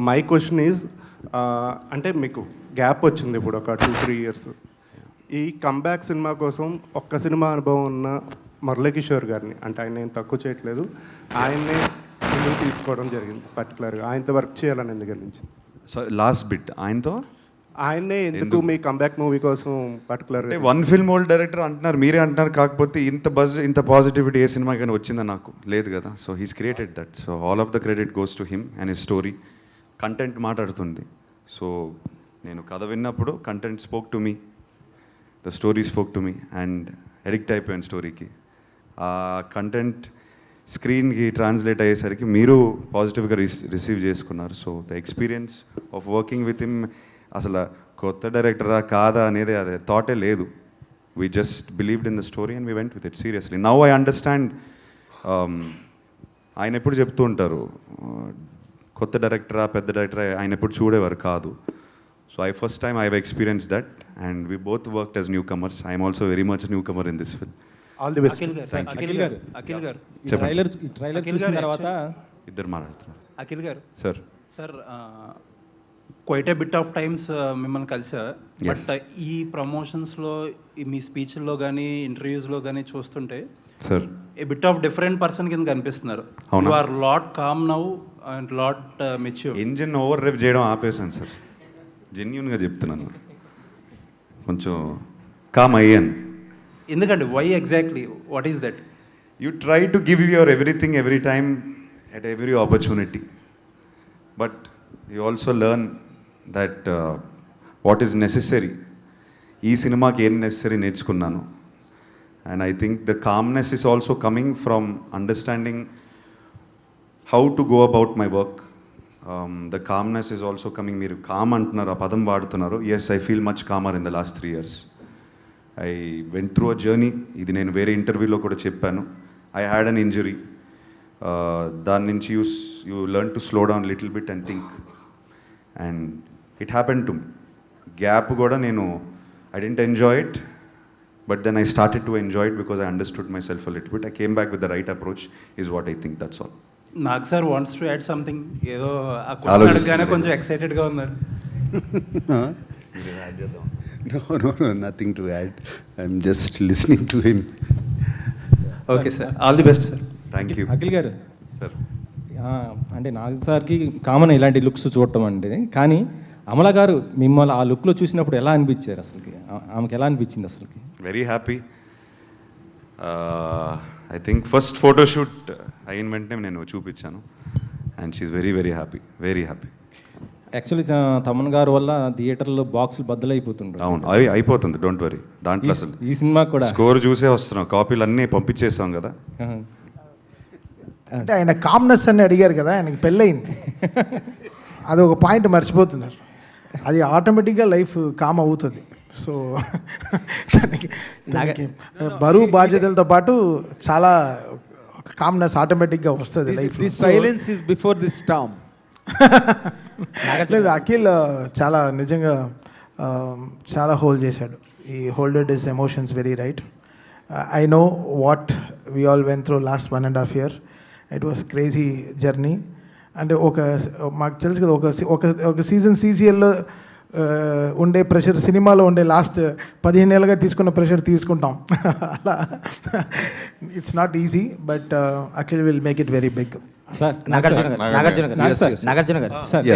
My question is, అంటే మీకు gap వచ్చింది ఇప్పుడు ఒక 2-3 ఇయర్స్. ఈ కంబ్యాక్ సినిమా కోసం ఒక్క సినిమా అనుభవం ఉన్న మురళీకిషోర్ గారిని, అంటే ఆయన నేను తక్కువ చేయట్లేదు, ఆయన్నే ముందుకు తీసుకోవడం జరిగింది. పర్టికులర్గా ఆయనతో వర్క్ చేయాలని ఎందుకు అనిపించింది? సో లాస్ట్ బిట్ ఆయన్నే ఎందుకు మీ కంబ్యాక్ మూవీ కోసం పర్టికులర్గా? వన్ ఫిల్మ్ ఓల్డ్ డైరెక్టర్ అంటున్నారు, మీరే అంటున్నారు. కాకపోతే ఇంత బజ్, ఇంత పాజిటివిటీ ఏ సినిమా కానీ వచ్చిందా? నాకు లేదు కదా. So he's created that. So all of the credit goes to him and his story. Content మాట్లాడుతుంది. సో నేను కథ విన్నప్పుడు content spoke to me, the story spoke to me, and addict అయిపోయాను స్టోరీకి. ఆ కంటెంట్ స్క్రీన్కి ట్రాన్స్లేట్ అయ్యేసరికి మీరు పాజిటివ్గా రిసీవ్ చేసుకున్నారు. So the experience of working with him, అసలు కొత్త డైరెక్టరా కాదా అనేది అదే థాటే లేదు. We just believed in the story and we went with it seriously. Now I understand. ఆయన ఎప్పుడు చెప్తూ ఉంటారు, కొత్త డైరెక్టరా పెద్ద డైరెక్టరా ఆయన ఎప్పుడు చూడేవారు కాదు. So first time I have experience that and we both worked as newcomers. I'm also very much newcomer in this film. All the best. Akhil garu తర్వాత ఇద్దరు మాట్లాడుతున్నారు. Akhil garu sir quite a bit of times మిమ్మల్ని కలిసా. But ఈ ప్రమోషన్స్లో మీ స్పీచ్లో కానీ ఇంటర్వ్యూస్లో కానీ చూస్తుంటే sir a bit of different person కింద కనిపిస్తున్నారు. You are lot calm now and lot mature. ఇంజిన్ ఓవర్ రేప్ చేయడం ఆపేసాను సార్, జెన్యూన్గా చెప్తున్నాను. కొంచెం కామ్ అయ్యాను. ఎందుకండి? Why exactly? What is that? You try to give your everything every time at every opportunity, but you also learn that what is necessary. ఈ సినిమాకి ఏం నెసరీ నేర్చుకున్నాను. And I think the calmness is also coming from understanding how to go about my work. The calmness is also coming. మీరు com అంటున్నారు, ఆ పదం వాడుతున్నారు. Yes, I feel much calmer in the last 3 years. I went through a journey. ఇది నేను వేరే ఇంటర్వ్యూలో కూడా చెప్పాను. I had an injury. దాని నుంచి you learn to slow down little bit and think. And it happened to me. Gap కూడా నేను I didn't enjoy it, but then I started to enjoy it because I understood myself a little bit. I came back with the right approach is what I think. That's all. Nag sir wants to add something. ఏదో అడగగానే కొంచెం ఎక్సైటెడ్గా ఉన్నారు. No, nothing to add. I'm just listening to him. Okay sir, all the best sir. Thank you. Akhil garu sir అంటే నాగ్ సార్కి common ఇలాంటి looks చూడటం అంటే, కానీ అమల గారు మిమ్మల్ని ఆ లుక్లో చూసినప్పుడు ఎలా అనిపించారు? అసలుకి ఆమెకి ఎలా అనిపించింది అసలుకి? Very happy. I think first photoshoot అయిన వెంటనే నేను చూపించాను and she very very happy, very happy. Actually Thaman garu వల్ల థియేటర్లో బాక్సులు బద్దలైపోతుంటారు. అవును, అయిపోతుంది, డోంట్ వరీ. దాంట్లో అసలు ఈ సినిమా కూడా స్కోర్ చూసే వస్తున్నాం, కాపీలు అన్నీ పంపించేసాం కదా. అంటే ఆయన కామ్నెస్ అని అడిగారు కదా, ఆయనకి పెళ్ళయింది. అది ఒక పాయింట్ మర్చిపోతున్నారు. అది ఆటోమేటిక్గా లైఫ్ కామ్ అవుతుంది. సో దానికి బరువు బాధ్యతలతో పాటు చాలా కామ్నెస్ ఆటోమేటిక్గా వస్తుంది life. Silence is before the Storm. లేదు, అఖిల్ చాలా నిజంగా చాలా హోల్డ్ చేశాడు. ఈ హోల్డెడ్ his emotions very right. I know what we all went through last 1.5 years. It was crazy journey. అంటే మాకు తెలుసు కదా, ఒక సీజన్ సీసీఎల్లో ఉండే ప్రెషర్ సినిమాలో ఉండే లాస్ట్ 15 ఏళ్ళుగా తీసుకున్న ప్రెషర్ తీసుకుంటాం. అలా it's not easy, but Akhil will make it very big. Sir Nagarjuna garu sir